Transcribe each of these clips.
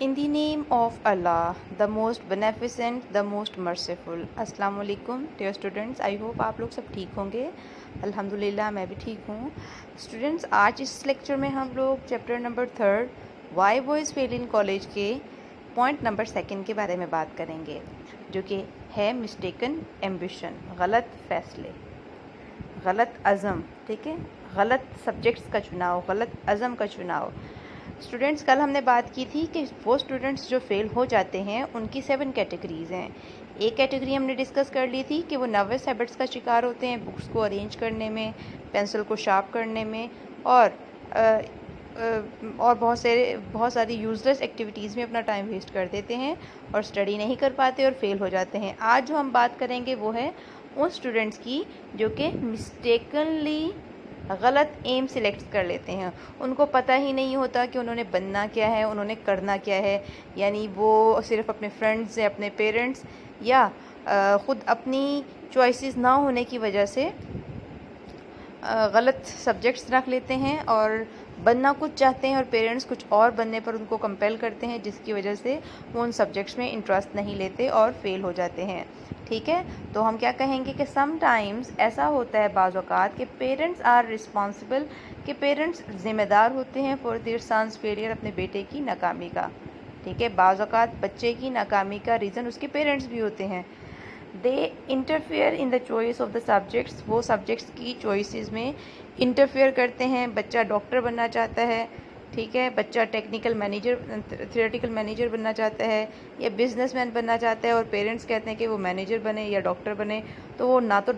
In the name of Allah, the most beneficent, the most merciful. अस्सलाम वालेकुम dear students. I hope आप लोग सब ठीक होंगे. अल्हम्दुलिल्लाह मैं भी ठीक हूँ. स्टूडेंट्स, आज इस लेक्चर में हम लोग chapter number 3 why boys fail in college के पॉइंट नंबर 2 के बारे में बात करेंगे, जो कि है मिस्टेकन एम्बिशन, गलत फैसले, गलत अज़म. ठीक है, गलत सब्जेक्ट्स का चुनाव, गलत अज़म का चुनाव. स्टूडेंट्स, कल हमने बात की थी कि वो स्टूडेंट्स जो फेल हो जाते हैं उनकी 7 कैटेगरीज़ हैं. एक कैटेगरी हमने डिस्कस कर ली थी कि वो नर्वस हैबिट्स का शिकार होते हैं, बुक्स को अरेंज करने में, पेंसिल को शार्प करने में, और बहुत सारी यूज़लेस एक्टिविटीज़ में अपना टाइम वेस्ट कर देते हैं और स्टडी नहीं कर पाते और फेल हो जाते हैं. आज जो हम बात करेंगे वो है उन स्टूडेंट्स की जो कि मिस्टेकनली गलत एम सिलेक्ट कर लेते हैं. उनको पता ही नहीं होता कि उन्होंने बनना क्या है, उन्होंने करना क्या है. यानी वो सिर्फ अपने फ्रेंड्स या अपने पेरेंट्स या ख़ुद अपनी चॉइसेस ना होने की वजह से गलत सब्जेक्ट्स रख लेते हैं और बनना कुछ चाहते हैं और पेरेंट्स कुछ और बनने पर उनको कंपेल करते हैं, जिसकी वजह से वो उन सब्जेक्ट्स में इंटरेस्ट नहीं लेते और फेल हो जाते हैं. ठीक है, तो हम क्या कहेंगे कि समटाइम्स ऐसा होता है बाज़ औक़ात कि पेरेंट्स आर रिस्पॉन्सिबल, कि पेरेंट्स ज़िम्मेदार होते हैं फॉर देयर सन्स फेलियर, अपने बेटे की नाकामी का. ठीक है, बाज़ औक़ात बच्चे की नाकामी का रीज़न उसके पेरेंट्स भी होते हैं. They interfere in the choice of the subjects, वो सब्जेक्ट्स की चॉइसेस में इंटरफेयर करते हैं. बच्चा डॉक्टर बनना चाहता है, ठीक है, बच्चा टेक्निकल मैनेजर, थियोरेटिकल मैनेजर बनना चाहता है या बिजनेसमैन बनना चाहता है और पेरेंट्स कहते हैं कि वो मैनेजर बने या डॉक्टर बने. तो वो ना तो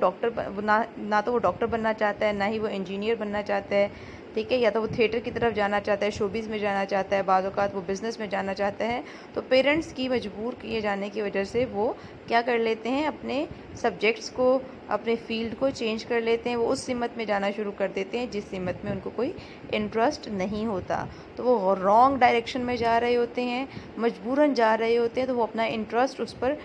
वो डॉक्टर बनना चाहता है, ना ही वो इंजीनियर बनना चाहता है. ठीक है, या तो वो थिएटर की तरफ जाना चाहता है, शोबिज़ में जाना चाहता है, बाज़ औक़ात वो बिज़नेस में जाना चाहता है. तो पेरेंट्स की मजबूर किए जाने की वजह से वो क्या कर लेते हैं, अपने सब्जेक्ट्स को, अपने फील्ड को चेंज कर लेते हैं. वो उस सिमत में जाना शुरू कर देते हैं जिस सिमत में उनको कोई इंटरेस्ट नहीं होता. तो वो रॉन्ग डायरेक्शन में जा रहे होते हैं, मजबूरन जा रहे होते हैं. तो वो अपना इंटरेस्ट उस पर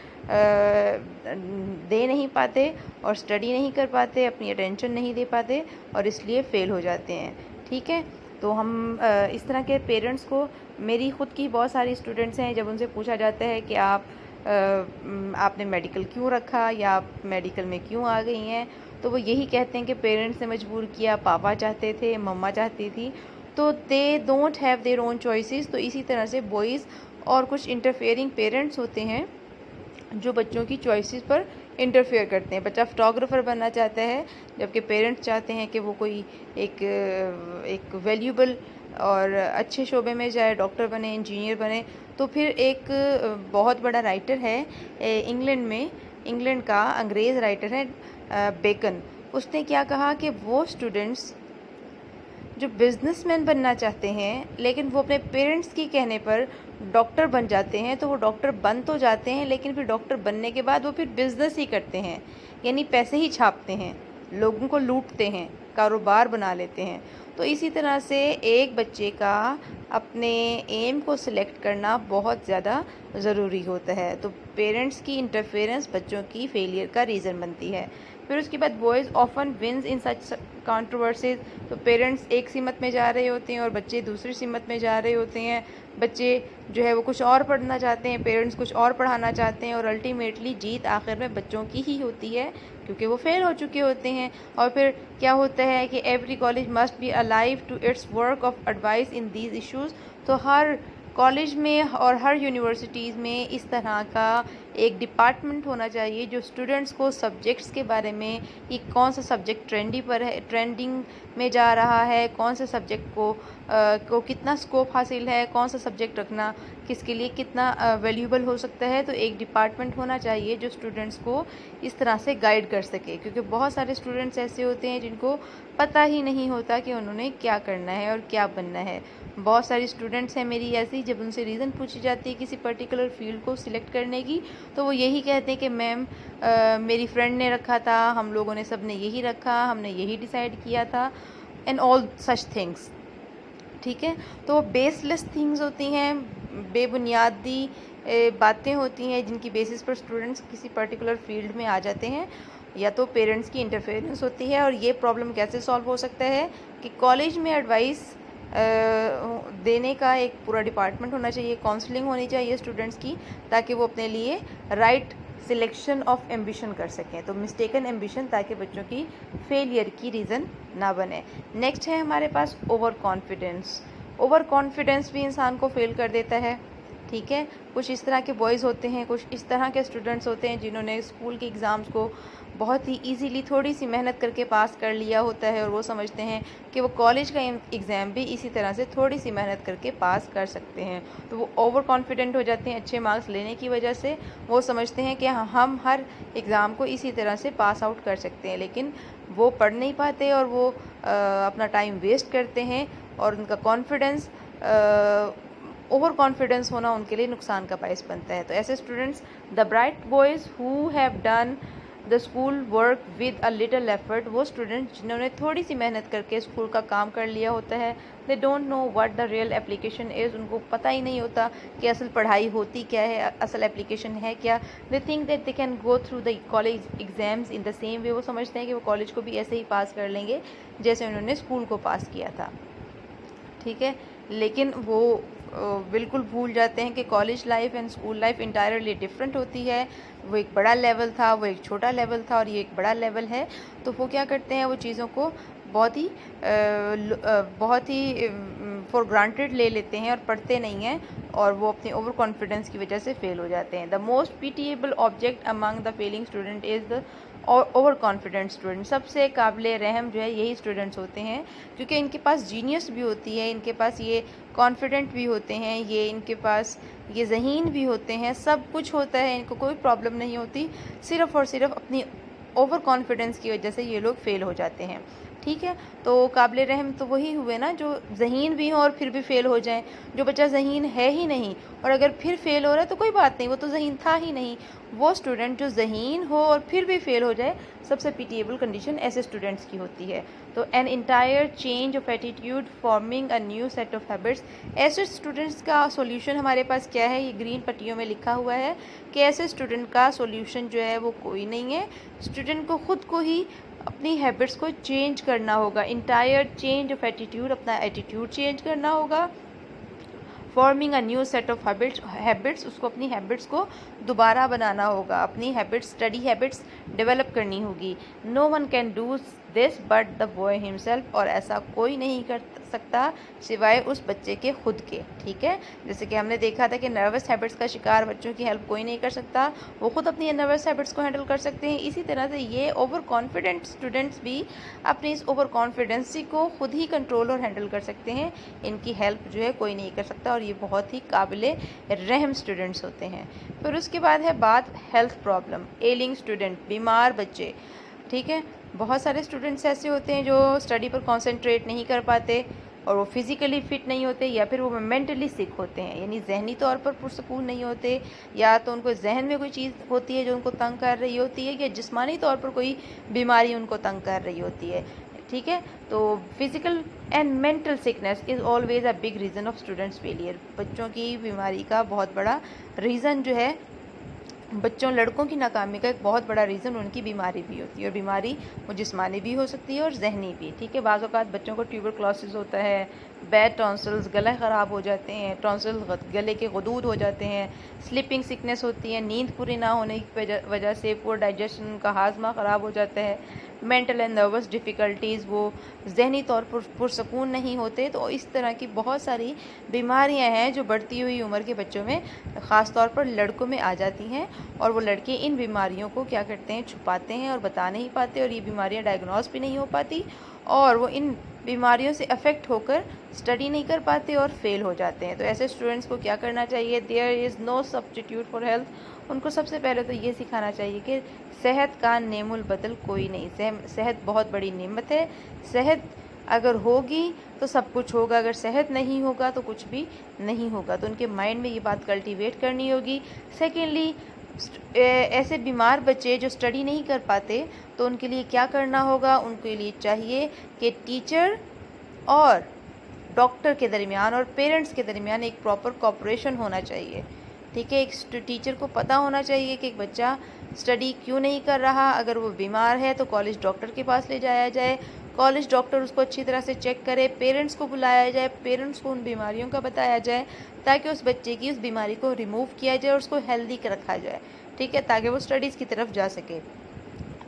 दे नहीं पाते और स्टडी नहीं कर पाते, अपनी अटेंशन नहीं दे पाते और इसलिए फ़ेल हो जाते हैं. ठीक है, तो हम इस तरह के पेरेंट्स को, मेरी ख़ुद की बहुत सारी स्टूडेंट्स हैं, जब उनसे पूछा जाता है कि आपने मेडिकल क्यों रखा या आप मेडिकल में क्यों आ गई हैं, तो वो यही कहते हैं कि पेरेंट्स ने मजबूर किया, पापा चाहते थे, मम्मा चाहती थी. तो they don't have their own choices. तो इसी तरह से बॉयज़ और कुछ इंटरफेयरिंग पेरेंट्स होते हैं जो बच्चों की चॉइसेस पर इंटरफेयर करते हैं. बच्चा फोटोग्राफ़र बनना चाहता है जबकि पेरेंट्स चाहते हैं कि वो कोई एक वैल्यूबल और अच्छे शोबे में जाए, डॉक्टर बने, इंजीनियर बने. तो फिर एक बहुत बड़ा राइटर है इंग्लैंड का अंग्रेज़ राइटर है बेकन. उसने क्या कहा कि वो स्टूडेंट्स जो बिज़नेसमैन बनना चाहते हैं लेकिन वो अपने पेरेंट्स की कहने पर डॉक्टर बन जाते हैं, तो वो डॉक्टर बन तो जाते हैं लेकिन फिर डॉक्टर बनने के बाद वो फिर बिज़नेस ही करते हैं, यानी पैसे ही छापते हैं, लोगों को लूटते हैं, कारोबार बना लेते हैं. तो इसी तरह से एक बच्चे का अपने एम को सिलेक्ट करना बहुत ज़्यादा ज़रूरी होता है. तो पेरेंट्स की इंटरफेरेंस बच्चों की फेलियर का रीज़न बनती है. फिर उसके बाद बॉयज़ ऑफन विंस इन सच कंट्रोवर्सीज. तो पेरेंट्स एक सिमत में जा रहे होते हैं और बच्चे दूसरी सिमत में जा रहे होते हैं. बच्चे जो है वो कुछ और पढ़ना चाहते हैं, पेरेंट्स कुछ और पढ़ाना चाहते हैं और अल्टीमेटली जीत आखिर में बच्चों की ही होती है क्योंकि वो फेल हो चुके होते हैं. और फिर क्या होता है कि every college must be alive to its work of advice in these issues. तो हर कॉलेज में और हर यूनिवर्सिटीज़ में इस तरह का एक डिपार्टमेंट होना चाहिए जो स्टूडेंट्स को सब्जेक्ट्स के बारे में, कि कौन सा सब्जेक्ट ट्रेंडिंग में जा रहा है, कौन से सब्जेक्ट को कितना स्कोप हासिल है, कौन सा सब्जेक्ट रखना किसके लिए कितना वैल्यूबल हो सकता है. तो एक डिपार्टमेंट होना चाहिए जो स्टूडेंट्स को इस तरह से गाइड कर सके, क्योंकि बहुत सारे स्टूडेंट्स ऐसे होते हैं जिनको पता ही नहीं होता कि उन्होंने क्या करना है और क्या बनना है. बहुत सारी स्टूडेंट्स हैं मेरी ऐसी, जब उनसे रीज़न पूछी जाती है किसी पर्टिकुलर फील्ड को सिलेक्ट करने की, तो वो यही कहते हैं कि मैम मेरी फ्रेंड ने रखा था, हम लोगों ने सब ने यही रखा, हमने यही डिसाइड किया था, एंड ऑल सच थिंग्स. ठीक है, तो बेसलेस थिंग्स होती हैं, बेबुनियादी बातें होती हैं जिनकी बेसिस पर स्टूडेंट्स किसी पर्टिकुलर फील्ड में आ जाते हैं. या तो पेरेंट्स की इंटरफेरेंस होती है. और ये प्रॉब्लम कैसे सॉल्व हो सकता है कि कॉलेज में एडवाइस دینے کا ایک پورا ڈپارٹمنٹ ہونا چاہیے, کاؤنسلنگ ہونی چاہیے اسٹوڈنٹس کی, تاکہ وہ اپنے لیے رائٹ سلیکشن آف ایمبیشن کر سکیں. تو مسٹیکن ایمبیشن تاکہ بچوں کی فیلئر کی ریزن نہ بنے. نیکسٹ ہے ہمارے پاس اوور کانفیڈنس. اوور کانفیڈنس بھی انسان کو فیل کر دیتا ہے. ٹھیک ہے, کچھ اس طرح کے بوائز ہوتے ہیں, کچھ اس طرح کے اسٹوڈنٹس ہوتے ہیں جنہوں نے اسکول کے ایگزامس کو بہت ہی ایزیلی تھوڑی سی محنت کر کے پاس کر لیا ہوتا ہے, اور وہ سمجھتے ہیں کہ وہ کالج کا ایگزام بھی اسی طرح سے تھوڑی سی محنت کر کے پاس کر سکتے ہیں. تو وہ اوور کانفیڈنٹ ہو جاتے ہیں اچھے مارکس لینے کی وجہ سے. وہ سمجھتے ہیں کہ ہم ہر ایگزام کو اسی طرح سے پاس آؤٹ کر سکتے ہیں, لیکن وہ پڑھ نہیں پاتے اور وہ اپنا ٹائم ویسٹ کرتے ہیں, اور ان کا کانفیڈنس اوور کانفیڈنس ہونا ان کے لیے نقصان کا باعث بنتا ہے. تو ایسے students, the bright boys who have done the school work with a little effort, وہ اسٹوڈنٹ جنہوں نے تھوڑی سی محنت کر کے اسکول کا کام کر لیا ہوتا ہے. They don't know what the real application is, ان کو پتہ ہی نہیں ہوتا کہ اصل پڑھائی ہوتی کیا ہے, اصل اپلیکیشن ہے کیا. They think that they can go through the college exams in the same way, وہ سمجھتے ہیں کہ وہ کالج کو بھی ایسے ہی پاس کر لیں گے جیسے انہوں نے اسکول کو پاس کیا تھا. ٹھیک ہے, لیکن وہ بالکل بھول جاتے ہیں کہ college life and school life entirely different ہوتی ہے. وہ ایک بڑا لیول تھا, وہ ایک چھوٹا لیول تھا, اور یہ ایک بڑا لیول ہے. تو وہ کیا کرتے ہیں, وہ چیزوں کو بہت ہی فار گرانٹیڈ لے لیتے ہیں اور پڑھتے نہیں ہیں, اور وہ اپنے اوور کانفیڈنس کی وجہ سے فیل ہو جاتے ہیں. The most pitiable object among the failing student is the over confident student. سب سے قابل رحم جو ہے یہی اسٹوڈنٹس ہوتے ہیں, کیونکہ ان کے پاس جینیس بھی ہوتی ہے, ان کے پاس یہ کانفیڈنٹ بھی ہوتے ہیں, یہ ان کے پاس یہ ذہین بھی ہوتے ہیں, سب کچھ ہوتا ہے, ان کو کوئی پرابلم نہیں ہوتی, صرف اور صرف اپنی اوور کانفیڈنس کی وجہ سے یہ لوگ فیل ہو جاتے ہیں. ٹھیک ہے, تو قابل رحم تو وہی ہوئے نا جو ذہین بھی ہوں اور پھر بھی فیل ہو جائیں. جو بچہ ذہین ہے ہی نہیں اور اگر پھر فیل ہو رہا ہے تو کوئی بات نہیں, وہ تو ذہین تھا ہی نہیں. وہ اسٹوڈنٹ جو ذہین ہو اور پھر بھی فیل ہو جائے, سب سے پیٹیبل کنڈیشن ایسے اسٹوڈنٹس کی ہوتی ہے. تو an entire change of attitude forming a new set of habits. ایسے اسٹوڈنٹس کا سولوشن ہمارے پاس کیا ہے, یہ گرین پٹیوں میں لکھا ہوا ہے کہ ایسے اسٹوڈنٹ کا سولوشن جو ہے وہ کوئی نہیں ہے. اسٹوڈنٹ کو خود کو ہی اپنی ہیبٹس کو چینج کرنا ہوگا. انٹائر چینج آف ایٹیٹیوڈ, اپنا ایٹیٹیوڈ چینج کرنا ہوگا. Forming a new set of habits, اس کو اپنی ہیبٹس کو دوبارہ بنانا ہوگا, اپنی ہیبٹس, اسٹڈی ہیبٹس ڈیولپ کرنی ہوگی. No one can do this but the boy himself, اور ایسا کوئی نہیں کر سکتا سوائے اس بچے کے خود کے. ٹھیک ہے, جیسے کہ ہم نے دیکھا تھا کہ نروس ہیبٹس کا شکار بچوں کی ہیلپ کوئی نہیں کر سکتا, وہ خود اپنی نروس ہیبٹس کو ہینڈل کر سکتے ہیں. اسی طرح سے یہ اوور کانفیڈنٹ اسٹوڈنٹس بھی اپنی اس اوور کانفیڈنسی کو خود ہی کنٹرول اور ہینڈل کر سکتے ہیں, ان کی ہیلپ جو ہے کوئی نہیں کر سکتا, اور یہ بہت ہی قابل رحم اسٹوڈنٹس ہوتے ہیں. پھر اس کے بعد ہے بات ہیلتھ پرابلم, ایلنگ اسٹوڈنٹ, بیمار بچے. ٹھیک ہے, بہت سارے اسٹوڈنٹس ایسے ہوتے ہیں جو اسٹڈی پر کانسنٹریٹ نہیں کر پاتے, اور وہ فزیکلی فٹ نہیں ہوتے, یا پھر وہ مینٹلی سک ہوتے ہیں, یعنی ذہنی طور پر پرسکون نہیں ہوتے, یا تو ان کو ذہن میں کوئی چیز ہوتی ہے جو ان کو تنگ کر رہی ہوتی ہے, یا جسمانی طور پر کوئی بیماری ان کو تنگ کر رہی ہوتی ہے. ٹھیک ہے, تو physical and mental sickness is always a big reason of students failure. بچوں کی بیماری کا بہت بڑا ریزن جو ہے, لڑکوں کی ناکامی کا ایک بہت بڑا ریزن ان کی بیماری بھی ہوتی ہے, اور بیماری وہ جسمانی بھی ہو سکتی ہے اور ذہنی بھی. ٹھیک ہے, بعض اوقات بچوں کو ٹیوبرکلوسس ہوتا ہے, بیڈ ٹانسلز, گلے خراب ہو جاتے ہیں, ٹانسلز گلے کے غدود ہو جاتے ہیں, سلیپنگ سکنس ہوتی ہے, نیند پوری نہ ہونے کی وجہ سے پور ڈائجیشن کا ہاضمہ خراب ہو جاتا ہے, مینٹل اینڈ نروس ڈیفیکلٹیز, وہ ذہنی طور پر پرسکون نہیں ہوتے. تو اس طرح کی بہت ساری بیماریاں ہیں جو بڑھتی ہوئی عمر کے بچوں میں, خاص طور پر لڑکوں میں آ جاتی ہیں, اور وہ لڑکے ان بیماریوں کو کیا کرتے ہیں, چھپاتے ہیں اور بتا نہیں پاتے, اور یہ بیماریاں ڈائگنوز بھی نہیں ہو پاتی, اور وہ ان بیماریوں سے افیکٹ ہو کر اسٹڈی نہیں کر پاتے اور فیل ہو جاتے ہیں. تو ایسے اسٹوڈنٹس کو کیا کرنا چاہیے, there is no substitute for health. ان کو سب سے پہلے تو یہ سکھانا چاہیے کہ صحت کا نعم البدل کوئی نہیں. صحت بہت بڑی نعمت ہے, صحت اگر ہوگی تو سب کچھ ہوگا, اگر صحت نہیں ہوگا تو کچھ بھی نہیں ہوگا. تو ان کے مائنڈ میں یہ بات کلٹیویٹ کرنی ہوگی. سیکنڈلی, ایسے بیمار بچے جو اسٹڈی نہیں کر پاتے, تو ان کے لیے کیا کرنا ہوگا, ان کے لیے چاہیے کہ ٹیچر اور ڈاکٹر کے درمیان اور پیرنٹس کے درمیان ایک پراپر کوآپریشن ہونا چاہیے. ٹھیک ہے, ایک ٹیچر کو پتہ ہونا چاہیے کہ ایک بچہ اسٹڈی کیوں نہیں کر رہا, اگر وہ بیمار ہے تو کالج ڈاکٹر کے پاس لے جایا جائے, कॉलेज डॉक्टर उसको अच्छी तरह से चेक करे, पेरेंट्स को बुलाया जाए, पेरेंट्स को उन बीमारियों का बताया जाए ताकि उस बच्चे की उस बीमारी को रिमूव किया जाए और उसको हेल्दी रखा जाए, ठीक है, ताकि वो स्टडीज़ की तरफ जा सके।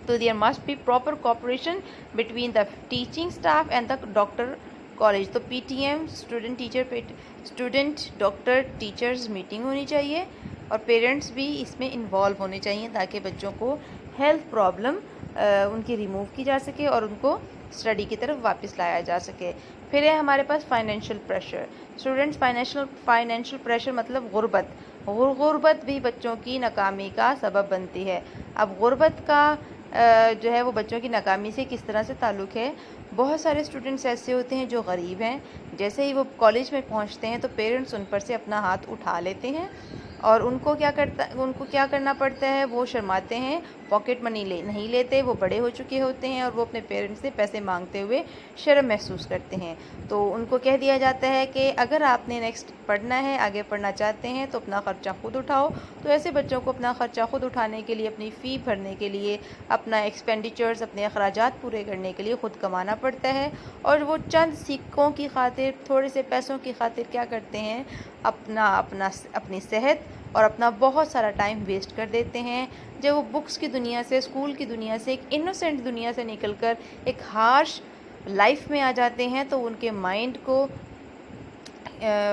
तो there must be proper cooperation between the teaching staff and the doctor college. तो PTM student doctor teachers meeting होनी चाहिए और पेरेंट्स भी इसमें इन्वॉल्व होने चाहिए ताकि बच्चों को हेल्थ प्रॉब्लम उनकी रिमूव की जा सके और उनको स्टडी की तरफ वापस लाया जा सके। फिर है हमारे पास financial pressure. Students financial pressure मतलब गुर्बत भी बच्चों की नाकामी का सबब बनती है। अब गुर्बत का जो है वो बच्चों की नाकामी से किस तरह से ताल्लुक़ है। बहुत सारे स्टूडेंट्स ऐसे होते हैं जो गरीब हैं, जैसे ही वो कॉलेज में पहुंचते हैं तो पेरेंट्स उन पर से अपना हाथ उठा लेते हैं और उनको क्या करना पड़ता है, वो शर्माते हैं, पॉकेट मनी नहीं लेते, वो बड़े हो चुके होते हैं और वो अपने पेरेंट्स से पैसे मांगते हुए शर्म महसूस करते हैं। तो उनको कह दिया जाता है कि अगर आपने नेक्स्ट पढ़ना है, आगे पढ़ना चाहते हैं तो अपना ख़र्चा खुद उठाओ। तो ऐसे बच्चों को अपना ख़र्चा खुद उठाने के लिए, अपनी फ़ी भरने के लिए, अपना एक्सपेंडिचर्स, अपने अखराजात पूरे करने के लिए ख़ुद कमाना पड़ता है और वो चंद सिक्कों की खातिर, थोड़े से पैसों की खातिर क्या करते हैं, अपनी सेहत और अपना बहुत सारा टाइम वेस्ट कर देते हैं। जब वो बुक्स की दुनिया से, स्कूल की दुनिया से, एक इनोसेंट दुनिया से निकलकर एक हार्श लाइफ में आ जाते हैं तो उनके माइंड को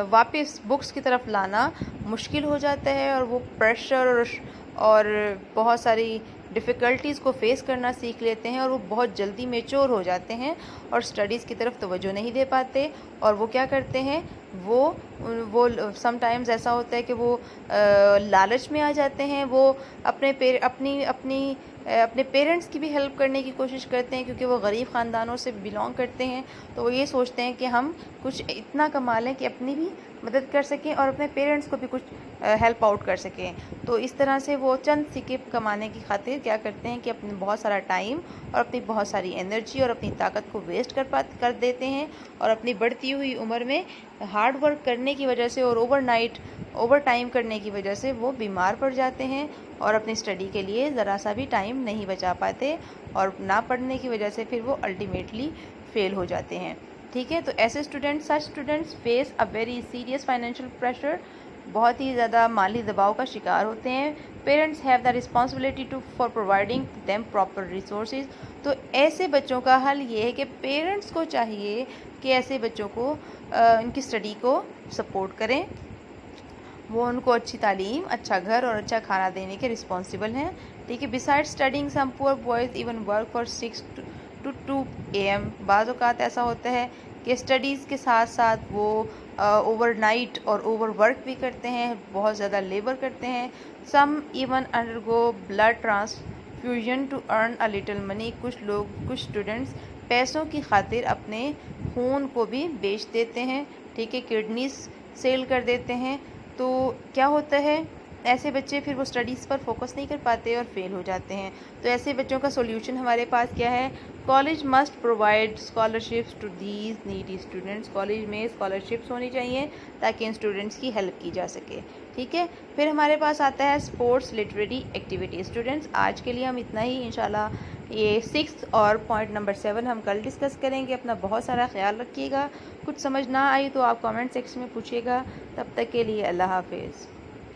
वापस बुक्स की तरफ लाना मुश्किल हो जाता है और वो प्रेशर और बहुत सारी डिफ़िकल्टीज़ को फ़ेस करना सीख लेते हैं और वो बहुत जल्दी मैच्योर हो जाते हैं और स्टडीज़ की तरफ तवज्जो नहीं दे पाते। और वो क्या करते हैं, वो समटाइम्स ऐसा होता है कि वो लालच में आ जाते हैं, वो अपने पेरेंट्स की भी हेल्प करने की कोशिश करते हैं क्योंकि वो गरीब ख़ानदानों से बिलोंग करते हैं। तो वो ये सोचते हैं कि हम कुछ इतना कमा लें कि अपनी भी मदद कर सकें और अपने पेरेंट्स को भी कुछ हेल्प आउट कर सकें। तो इस तरह से वो चंद सिक्के कमाने की खातिर क्या करते हैं कि अपने बहुत सारा टाइम और अपनी बहुत सारी एनर्जी और अपनी ताकत को वेस्ट कर देते हैं और अपनी बढ़ती हुई उम्र में हार्ड वर्क करने की वजह से और ओवर टाइम करने की वजह से वो बीमार पड़ जाते हैं और अपनी स्टडी के लिए ज़रा सा भी टाइम नहीं बचा पाते और ना पढ़ने की वजह से फिर वो अल्टीमेटली फ़ेल हो जाते हैं, ठीक है। तो ऐसे सच students face a very serious financial pressure, बहुत ही ज़्यादा माली दबाव का शिकार होते हैं। Parents have the responsibility for providing them proper resources. तो ऐसे बच्चों का हल ये है कि पेरेंट्स को चाहिए कि ऐसे बच्चों को इनकी स्टडी को सपोर्ट करें, वो उनको अच्छी तालीम, अच्छा घर और अच्छा खाना देने के रिस्पॉन्सिबल हैं, ठीक है। Beside studying some poor boys even work for 6 to 2 AM। बाज़ औक़ात ऐसा होता है कि स्टडीज़ के साथ साथ वो ओवरनाइट और ओवर वर्क भी करते हैं, बहुत ज़्यादा लेबर करते हैं। Some even undergo blood transfusion to earn a little money. कुछ स्टूडेंट्स पैसों की खातिर अपने खून को भी बेच देते हैं, ठीक है, किडनीज सेल कर देते हैं। तो क्या होता है, ऐसे बच्चे फिर वो स्टडीज़ पर फोकस नहीं कर पाते और फेल हो जाते हैं। तो ऐसे बच्चों का सॉल्यूशन हमारे पास क्या है, college must provide scholarships to these needy students. College में स्कॉलरशिप्स होनी चाहिए ताकि इन स्टूडेंट्स की हेल्प की जा सके, ठीक है। फिर हमारे पास आता है स्पोर्ट्स लिटरेरी एक्टिविटी। स्टूडेंट्स आज के लिए हम इतना ही, इंशाल्लाह ये 6 और पॉइंट नंबर 7 हम कल डिस्कस करेंगे। अपना बहुत सारा ख्याल रखिएगा। कुछ समझ ना आई तो आप कमेंट सेक्शन में पूछिएगा। तब तक के लिए अल्लाह हाफिज़।